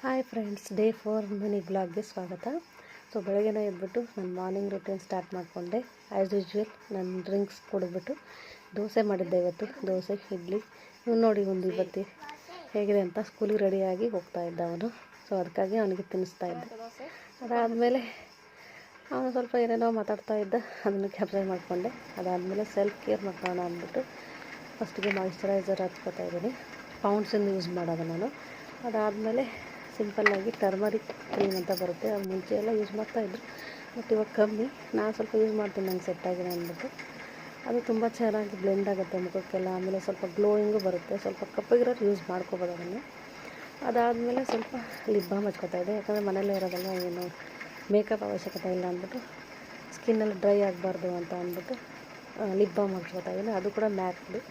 Hi friends, day 4 mini ಬ್ಲಾಗ್ಗೆ ಸ್ವಾಗತ. So ಬೆಳಗ್ಗೆನೇ ಎದ್ಬಿಟ್ಟು ನನ್ನ ಮಾರ್ನಿಂಗ್ ರೂಟೀನ್ ಸ್ಟಾರ್ಟ್ ಮಾಡಿಕೊಂಡೆ. ಆ್ಯಸ್ ಯೂಶ್ವಲ್ ನನ್ನ ಡ್ರಿಂಕ್ಸ್ ಕುಡಿದ್ಬಿಟ್ಟು ದೋಸೆ ಮಾಡಿದ್ದೆ. ಇವತ್ತು ದೋಸೆ ಇಡ್ಲಿ ಇವ್ನು ನೋಡಿ ಒಂದು ಇವತ್ತು ಹೇಗಿದೆ ಅಂತ ಸ್ಕೂಲಿಗೆ ರೆಡಿಯಾಗಿ ಹೋಗ್ತಾ ಇದ್ದ ಅವನು. ಸೊ ಅದಕ್ಕಾಗಿ ಅವನಿಗೆ ತಿನ್ನಿಸ್ತಾ ಇದ್ದೆ. ಅದಾದಮೇಲೆ ಅವನು ಸ್ವಲ್ಪ ಏನೇನೋ ಮಾತಾಡ್ತಾ ಇದ್ದ, ಅದನ್ನು ಕ್ಯಾಪ್ಚರ್ ಮಾಡಿಕೊಂಡೆ. ಅದಾದಮೇಲೆ ಸೆಲ್ಫ್ ಕೇರ್ ಮಾಡ್ಕೊಳ್ಳೋಣ ಅಂದ್ಬಿಟ್ಟು ಫಸ್ಟಿಗೆ ಮಾಯಿಶ್ಚರೈಸರ್ ಹಚ್ಕೋತಾ ಇದ್ದೀನಿ. ಪೌಂಡ್ಸಿಂದ ಯೂಸ್ ಮಾಡೋದು ನಾನು. ಅದಾದಮೇಲೆ ಸಿಂಪಲ್ಲಾಗಿ ಟರ್ಮರಿಕ್ ಕ್ರೀಮ್ ಅಂತ ಬರುತ್ತೆ, ಅದು ಮುಂಚೆ ಎಲ್ಲ ಯೂಸ್ ಮಾಡ್ತಾಯಿದ್ರು, ಬಟ್ ಇವಾಗ ಕಮ್ಮಿ. ನಾನು ಸ್ವಲ್ಪ ಯೂಸ್ ಮಾಡ್ತೀನಿ, ನಂಗೆ ಸೆಟ್ ಆಗಿದೆ ಅಂದ್ಬಿಟ್ಟು. ಅದು ತುಂಬ ಚೆನ್ನಾಗಿ ಬ್ಲೆಂಡ್ ಆಗುತ್ತೆ ಮುಖಕ್ಕೆಲ್ಲ. ಆಮೇಲೆ ಸ್ವಲ್ಪ ಗ್ಲೋಯಿಂಗು ಬರುತ್ತೆ. ಸ್ವಲ್ಪ ಕಪ್ಪಗಿರೋರು ಯೂಸ್ ಮಾಡ್ಕೋಬೋದು ಅದನ್ನು. ಅದಾದಮೇಲೆ ಸ್ವಲ್ಪ ಲಿಪ್ ಬಾಮ್ ಹಚ್ಕೋತಾ ಇದೆ, ಯಾಕಂದರೆ ಮನೇಲೇ ಇರೋದಲ್ಲ, ಏನು ಮೇಕಪ್ ಅವಶ್ಯಕತೆ ಇಲ್ಲ ಅಂದ್ಬಿಟ್ಟು, ಸ್ಕಿನ್ನೆಲ್ಲ ಡ್ರೈ ಆಗಬಾರ್ದು ಅಂತ ಅಂದ್ಬಿಟ್ಟು ಲಿಪ್ ಬಾಮ್ ಹಚ್ಕೋತಾ ಇದ್ದೀನಿ. ಅದು ಕೂಡ ಮ್ಯಾಕ್ದು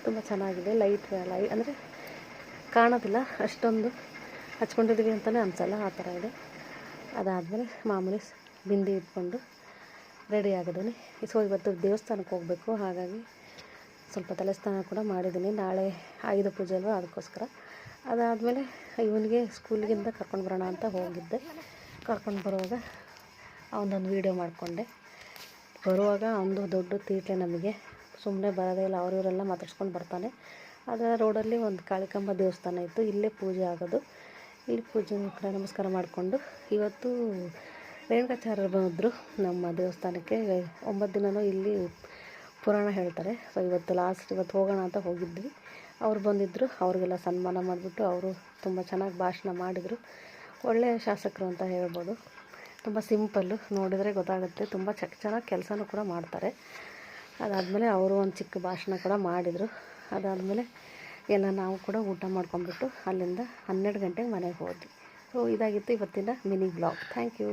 ತುಂಬ ಚೆನ್ನಾಗಿದೆ. ಲೈಟ್ ಅಂದರೆ ಕಾಣೋದಿಲ್ಲ, ಅಷ್ಟೊಂದು ಹಚ್ಕೊಂಡಿದ್ದೀವಿ ಅಂತಲೇ ಅನಿಸಲ್ಲ, ಆ ಥರ ಇದೆ. ಅದಾದಮೇಲೆ ಮಾಮೂಲಿ ಬಿಂದಿ ಇಟ್ಕೊಂಡು ರೆಡಿ ಆಗಿದ್ದೀನಿ. ಸೊ ಇವತ್ತು ದೇವಸ್ಥಾನಕ್ಕೆ ಹೋಗಬೇಕು, ಹಾಗಾಗಿ ಸ್ವಲ್ಪ ತಲೆ ಸ್ನಾನ ಕೂಡ ಮಾಡಿದ್ದೀನಿ. ನಾಳೆ ಆಯುಧ ಪೂಜೆ ಅಲ್ವಾ, ಅದಕ್ಕೋಸ್ಕರ. ಅದಾದಮೇಲೆ ಇವನಿಗೆ ಸ್ಕೂಲಿಗಿಂದ ಕರ್ಕೊಂಡು ಬರೋಣ ಅಂತ ಹೋಗಿದ್ದೆ. ಕರ್ಕೊಂಡು ಬರುವಾಗ ಅವನೊಂದು ವೀಡಿಯೋ ಮಾಡಿಕೊಂಡೆ. ಬರುವಾಗ ಅವನದು ದೊಡ್ಡ ತೀಟೆ, ನಮಗೆ ಸುಮ್ಮನೆ ಬರೋದೇ ಇಲ್ಲ, ಅವರೆಲ್ಲ ಮಾತಾಡ್ಸ್ಕೊಂಡು ಬರ್ತಾನೆ. ಅದರ ರೋಡಲ್ಲಿ ಒಂದು ಕಾಳಿಕಾಂಬ ದೇವಸ್ಥಾನ ಇತ್ತು, ಇಲ್ಲೇ ಪೂಜೆ ಆಗೋದು. ಇಲ್ಲಿ ಪೂಜೆ ಕಡೆ ನಮಸ್ಕಾರ ಮಾಡಿಕೊಂಡು ಇವತ್ತು ರೇಣುಕಾಚಾರ್ಯರು ಬಂದಿದ್ದರು ನಮ್ಮ ದೇವಸ್ಥಾನಕ್ಕೆ. 9 ದಿನವೂ ಇಲ್ಲಿ ಪುರಾಣ ಹೇಳ್ತಾರೆ. ಸೊ ಇವತ್ತು ಹೋಗೋಣ ಅಂತ ಹೋಗಿದ್ವಿ. ಅವ್ರು ಬಂದಿದ್ದರು, ಅವ್ರಿಗೆಲ್ಲ ಸನ್ಮಾನ ಮಾಡಿಬಿಟ್ಟು ಅವರು ತುಂಬ ಚೆನ್ನಾಗಿ ಭಾಷಣ ಮಾಡಿದರು. ಒಳ್ಳೆಯ ಶಾಸಕರು ಅಂತ ಹೇಳ್ಬೋದು. ತುಂಬ ಸಿಂಪಲ್ಲು, ನೋಡಿದರೆ ಗೊತ್ತಾಗುತ್ತೆ. ತುಂಬ ಚೆನ್ನಾಗಿ ಕೆಲಸನೂ ಕೂಡ ಮಾಡ್ತಾರೆ. ಅದಾದಮೇಲೆ ಅವರು ಒಂದು ಚಿಕ್ಕ ಭಾಷಣ ಕೂಡ ಮಾಡಿದರು. ಅದಾದಮೇಲೆ ಎಲ್ಲ ನಾವು ಕೂಡ ಊಟ ಮಾಡ್ಕೊಂಡ್ಬಿಟ್ಟು ಅಲ್ಲಿಂದ 12 ಗಂಟೆಗೆ ಮನೆಗೆ ಹೋದ್ವಿ. ಸೊ ಇದಾಗಿತ್ತು ಇವತ್ತಿನ ಮಿನಿ ಬ್ಲಾಗ್. Thank you.